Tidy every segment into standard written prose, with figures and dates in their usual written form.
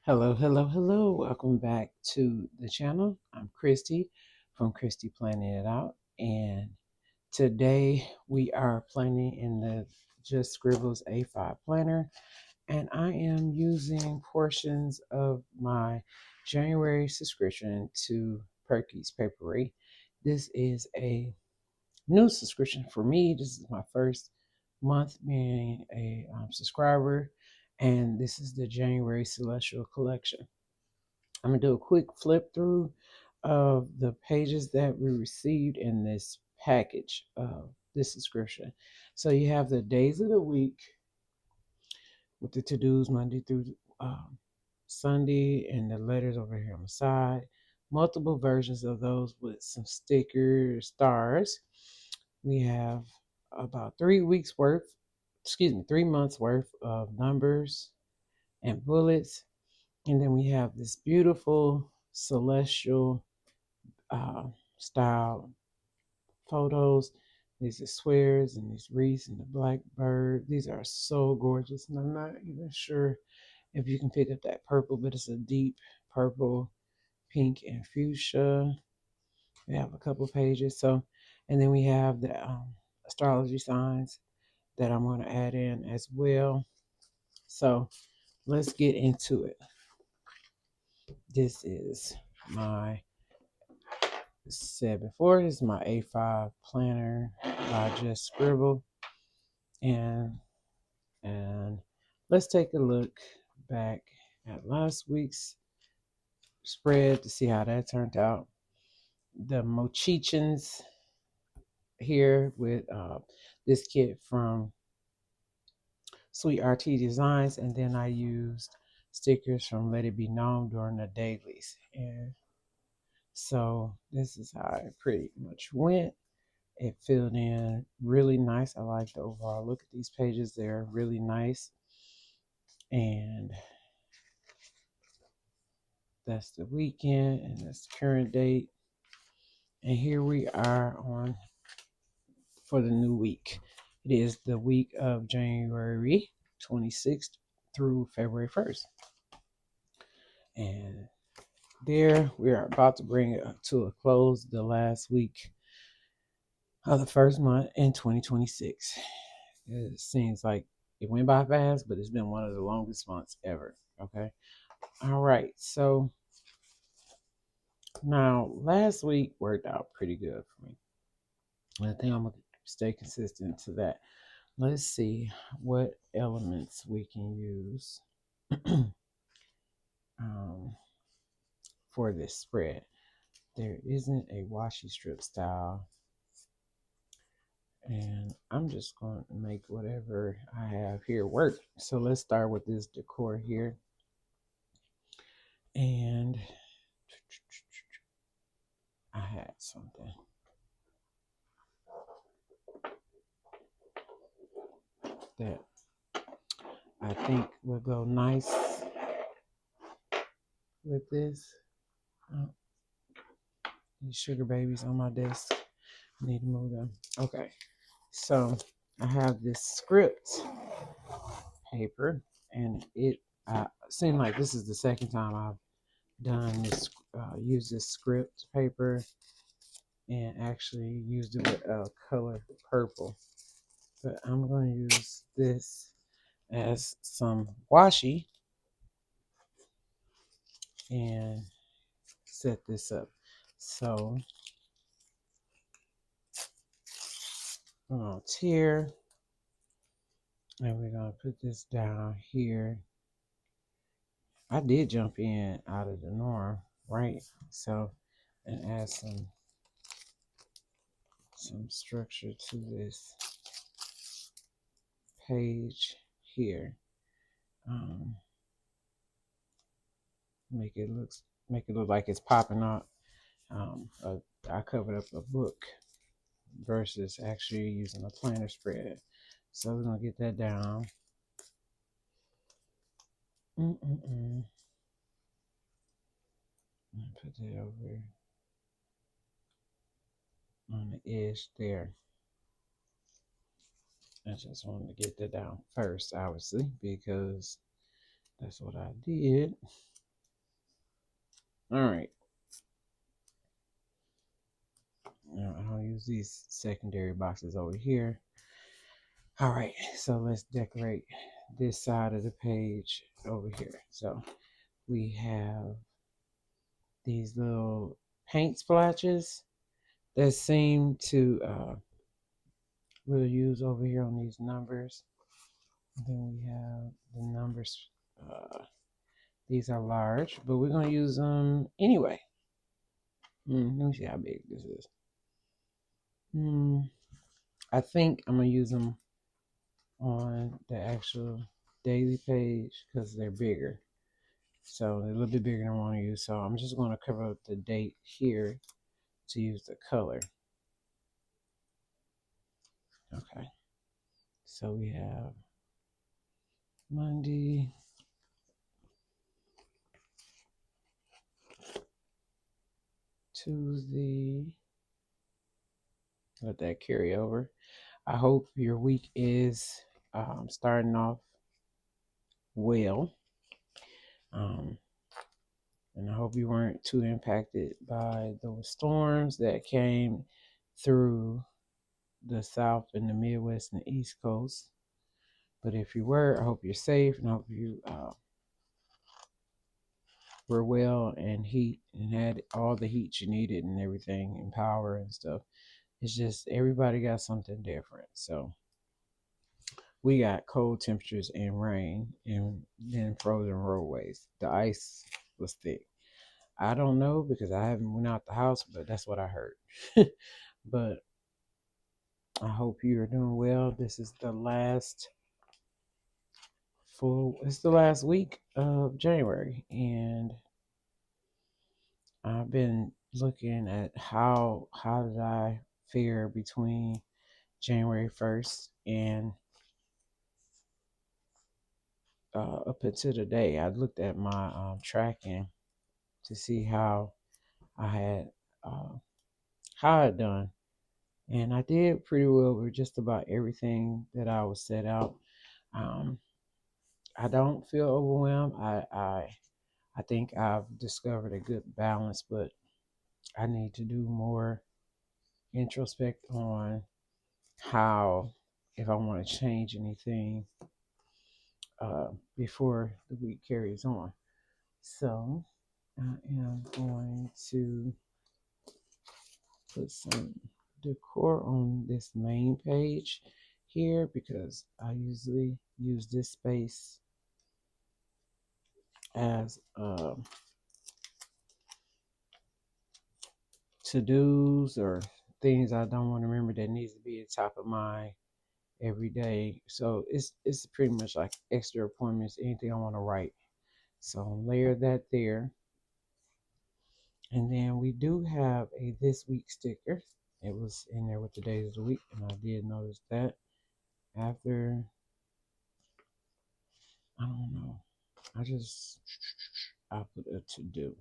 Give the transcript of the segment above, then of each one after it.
Hello, hello, hello. Welcome back to the channel. I'm Christy from Christy Planning It Out. And today we are planning in the Just Scribbles A5 planner. And I am using portions of my January subscription to Perky's Papery. This is a new subscription for me. This is my first month being a subscriber. And this is the January Celestial Collection. I'm going to do a quick flip through of the pages that we received in this package of this subscription. So you have the days of the week with the to-dos Monday through Sunday and the letters over here on the side. Multiple versions of those with some stickers, stars. We have about 3 months worth of numbers and bullets. And then we have this beautiful celestial uh, style photos. These are squares and these wreaths and the black bird. These are so gorgeous. And I'm not even sure if you can pick up that purple, but it's a deep purple, pink, and fuchsia. We have a couple pages. And then we have the astrology signs that I'm going to add in as well. So let's get into it. This is my said before, this is my A5 planner by Just Scribble. And let's take a look back at last week's spread to see how that turned out. The Mochichens here with this kit from Sweet RT Designs, and then I used stickers from Let It Be Gnome during the dailies. And so this is how it pretty much went. It filled in really nice. I like the overall look at these pages. They're really nice. And that's the weekend, and that's the current date. And here we are on for the new week. It is the week of January 26th through February 1st. And there we are about to bring it to a close, the last week of the first month in 2026. It seems like it went by fast, but it's been one of the longest months ever. Okay. All right. So now last week worked out pretty good for me. And I think I'm going to stay consistent to that. Let's see what elements we can use for this spread. There isn't a washi strip style. And I'm just going to make whatever I have here work. So let's start with this decor here. And I had something that I think will go nice with this. Oh, these sugar babies on my desk. I need to move them. Okay. So I have this script paper, and it seemed like this is the second time I've done this, used this script paper and actually used it with color purple. But I'm going to use this as some washi and set this up. So I'm going to tear, and we're going to put this down here. I did jump in out of the norm, right? So, and add some structure to this page here. Make it look like it's popping up. I covered up a book versus actually using a planner spread. So we're gonna get that down. Put that over on the edge there. I just wanted to get that down first, obviously, because that's what I did. All right. Now, I'll use these secondary boxes over here. All right, so let's decorate this side of the page over here. So we have these little paint splotches that seem to we'll use over here on these numbers. And then we have the numbers. These are large, but we're going to use them anyway. Let me see how big this is. I think I'm going to use them on the actual daily page because they're bigger. So they're a little bit bigger than I want to use. So I'm just going to cover up the date here to use the color. Okay. So we have Monday, Tuesday. Let that carry over. I hope your week is starting off well. And I hope you weren't too impacted by those storms that came through the South and the Midwest and the East Coast. But if you were, I hope you're safe and I hope you were well and heat and had all the heat you needed and everything and power and stuff. It's just everybody got something different. So we got cold temperatures and rain and then frozen roadways. The ice was thick. I don't know because I haven't went out the house, but that's what I heard. But I hope you are doing well. This is the last it's the last week of January, and I've been looking at how did I fare between January 1st and up until today. I looked at my tracking to see how I had how I done, and I did pretty well with just about everything that I was set out. I don't feel overwhelmed. I think I've discovered a good balance, but I need to do more introspect on how, if I want to change anything before the week carries on. So I am going to put some decor on this main page here because I usually use this space as to-dos or things I don't want to remember that needs to be at the top of mind every day. So it's pretty much like extra appointments, anything I want to write. So layer that there. And then we do have a this week sticker. It was in there with the days of the week, and I did notice that after, I don't know, I'll put a to do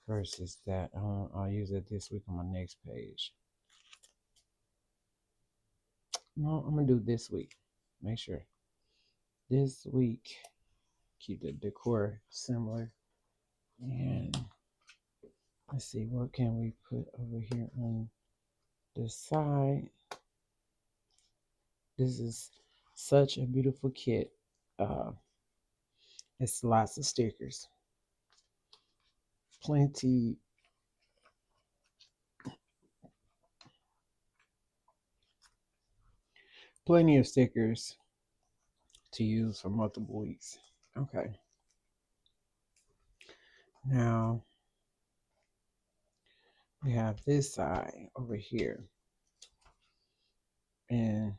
versus that. I'll use it this week on my next page. No, I'm gonna do this week. Make sure this week keep the decor similar. And let's see, what can we put over here on the side? This is such a beautiful kit. It's lots of stickers, plenty of stickers to use for multiple weeks. Okay. Now we have this side over here. And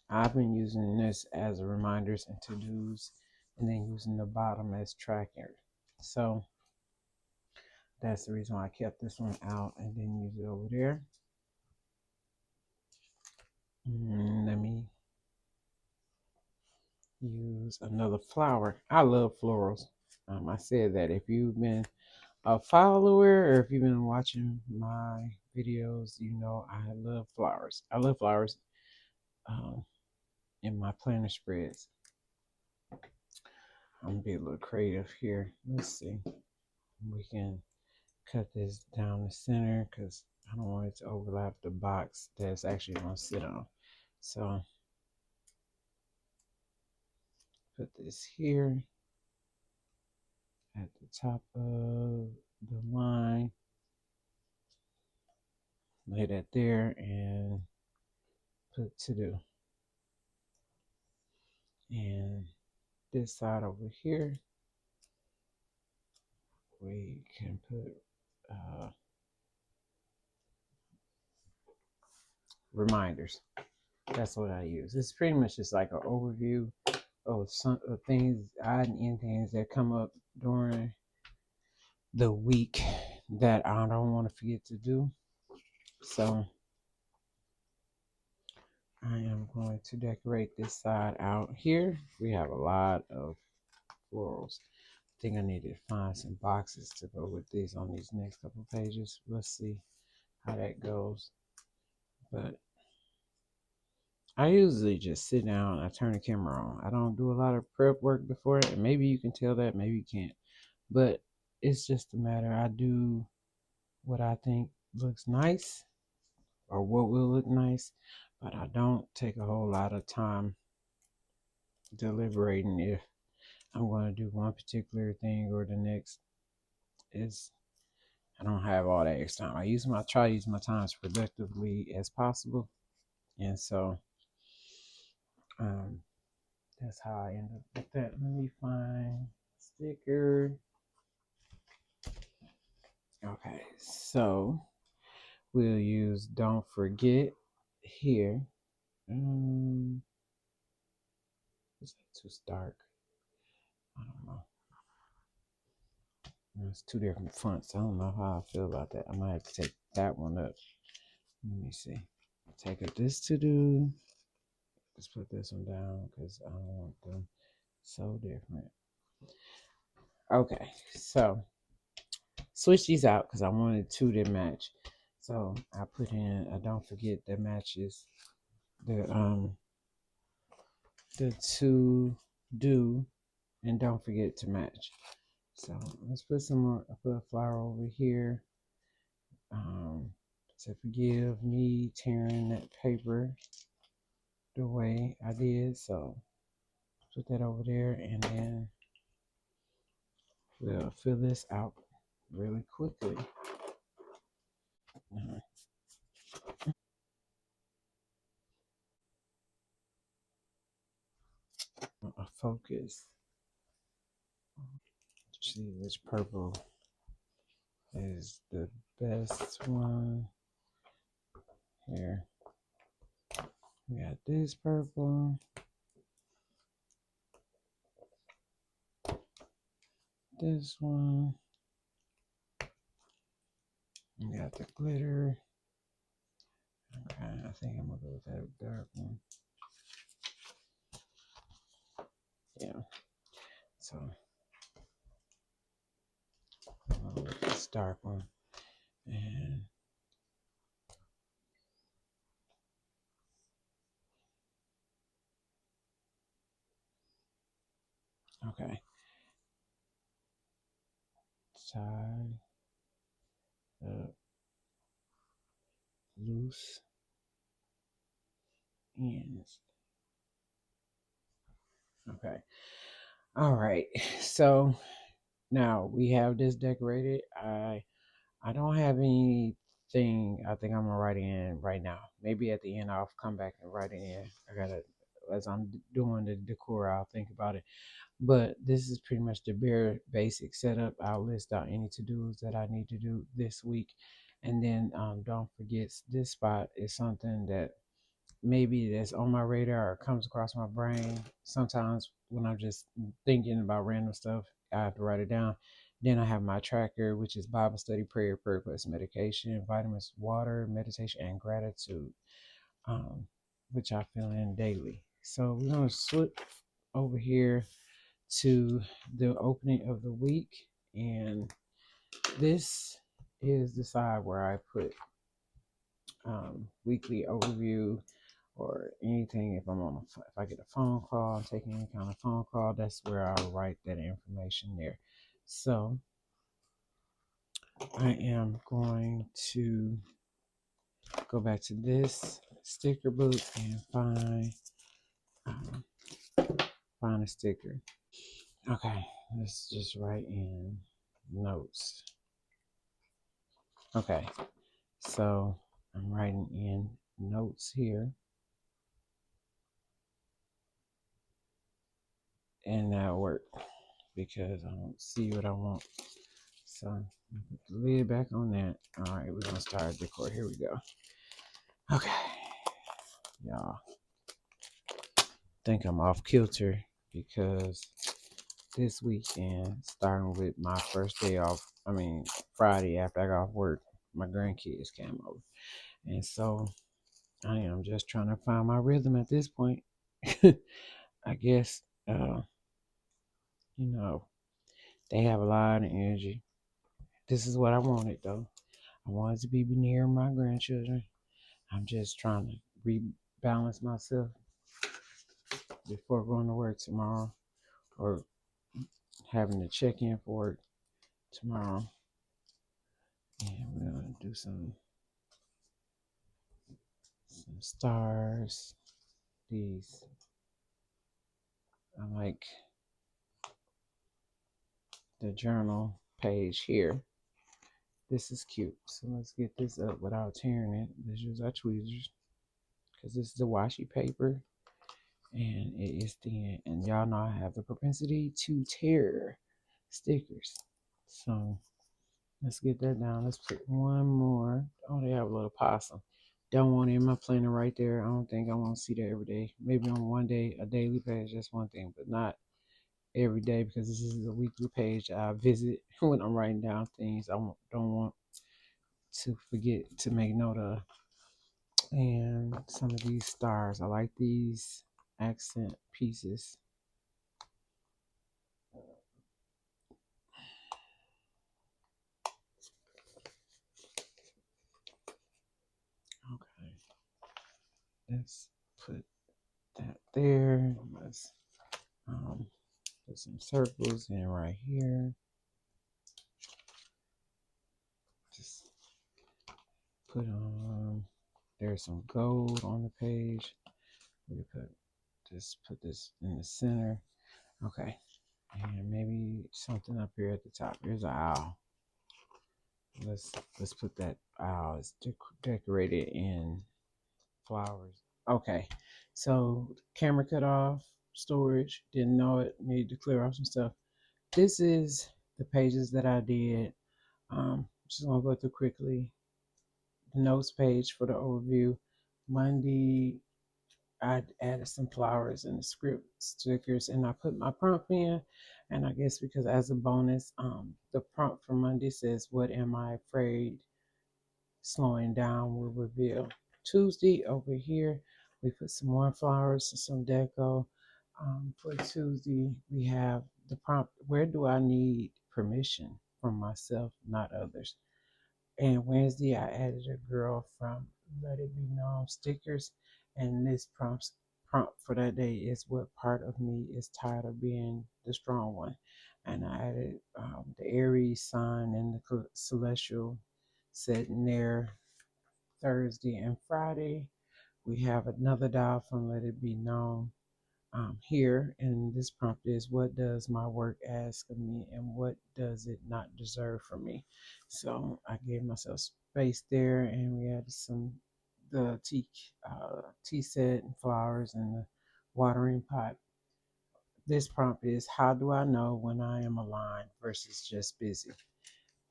I've been using this as reminders and to-dos and then using the bottom as tracker. So that's the reason why I kept this one out and then use it over there. Let me use another flower. I love florals. I said that if you've been a follower or if you've been watching my videos, you know I love flowers. I love flowers in my planner spreads. I'm gonna be a little creative here. Let's see. We can cut this down the center because I don't want it to overlap the box that's actually going to sit on. So put this here at the top of the line. Lay that there and put to do. And this side over here, we can put reminders. That's what I use. It's pretty much just like an overview of some of things, odd and end things that come up during the week that I don't want to forget to do. So I am going to decorate this side out here. We have a lot of florals. I think I need to find some boxes to go with these on these next couple pages. Let's see how that goes. But I usually just sit down and I turn the camera on. I don't do a lot of prep work before it. And maybe you can tell that, maybe you can't. But it's just a matter. I do what I think looks nice or what will look nice, but I don't take a whole lot of time deliberating if I'm going to do one particular thing or the next. Is I don't have all that extra time. I try to use my time as productively as possible, and so um, that's how I end up with that. Let me find sticker. Okay, so we'll use "Don't Forget" here. Is that too stark? I don't know. It's two different fonts. I don't know how I feel about that. I might have to take that one up. Let me see. Take up this to do. Let's put this one down because I don't want them so different. Okay, so switch these out because I wanted two that match. So I put in a "Don't Forget" that matches the "To Do" and "Don't Forget" to match. So let's put some more. I put a flower over here. To forgive me tearing that paper the way I did. So put that over there and then we'll fill this out really quickly. A focus. Let's see which purple is the best one. Here. We got this purple. This one. We got the glitter. Okay, I think I'm gonna go with that dark one. Yeah. So I'll go with this dark one. And okay. Tie up loose ends. Okay. All right. So now we have this decorated. I don't have anything I think I'm gonna write in right now. Maybe at the end I'll come back and write it in. I gotta as I'm doing the decor, I'll think about it. But this is pretty much the bare basic setup. I'll list out any to-dos that I need to do this week. And then don't forget this spot is something that maybe that's on my radar or comes across my brain. Sometimes when I'm just thinking about random stuff, I have to write it down. Then I have my tracker, which is Bible study, prayer, prayer plus medication, vitamins, water, meditation, and gratitude, um, which I fill in daily. So we're going to slip over here to the opening of the week. And this is the side where I put weekly overview or anything. If I get a phone call, I'm taking any kind of phone call, that's where I'll write that information there. So I am going to go back to this sticker book and um, find a sticker. Okay, let's just write in notes. Okay, so I'm writing in notes here, and that worked because I don't see what I want. So put the lid back on that. All right, we're gonna start decor. Here we go. Okay, y'all. Think I'm off kilter because this weekend, starting with my first day off, Friday after I got off work, my grandkids came over. And so I am just trying to find my rhythm at this point. I guess, you know, they have a lot of energy. This is what I wanted, though. I wanted to be near my grandchildren. I'm just trying to rebalance myself before going to work tomorrow or having to check in for work tomorrow. And we're going to do some stars. These, I like the journal page here. This is cute. So let's get this up without tearing it. Let's use our tweezers because this is the washi paper and it is thin. And y'all know I have the propensity to tear stickers. So let's get that down. Let's put one more. Oh, they have a little possum. Don't want it in my planner right there. I don't think I want to see that every day. Maybe on one day, a daily page, that's one thing, but not every day because this is a weekly page I visit when I'm writing down things I don't want to forget to make note of. And some of these stars, I like these accent pieces. Okay, let's put that there. Let's put some circles in right here. Just put on, there's some gold on the page. We put this in the center. Okay, and maybe something up here at the top. Here's an owl. Let's put that owl. It's decorated in flowers. Okay, so camera cut off, storage, didn't know it, needed to clear off some stuff. This is the pages that I did. Just gonna go through quickly. The notes page for the overview. Monday, I added some flowers and the script stickers, and I put my prompt in. And I guess because as a bonus, the prompt for Monday says, "What am I afraid slowing down will reveal." Tuesday over here, we put some more flowers and some deco. For Tuesday, we have the prompt, where do I need permission from myself, not others? And Wednesday, I added a girl from Let It Be Known stickers. And this prompt for that day is, what part of me is tired of being the strong one? And I added the Aries sign and the celestial sitting there. Thursday and Friday, we have another dial from Let It Be Known here. And this prompt is, what does my work ask of me and what does it not deserve from me? So I gave myself space there, and we added the tea set and flowers and the watering pot. This prompt is, how do I know when I am aligned versus just busy?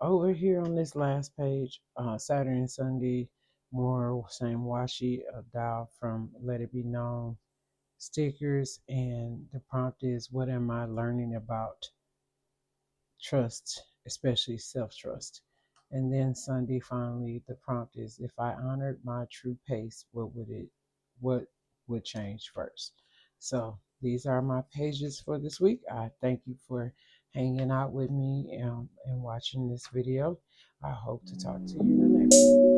Over here on this last page, Saturday and Sunday, more same washi, a dial from Let It Be Known stickers, and the prompt is, what am I learning about trust, especially self-trust? And then Sunday, finally, the prompt is, if I honored my true pace, what would change first? So these are my pages for this week. I thank you for hanging out with me and watching this video. I hope to talk to you in the next one.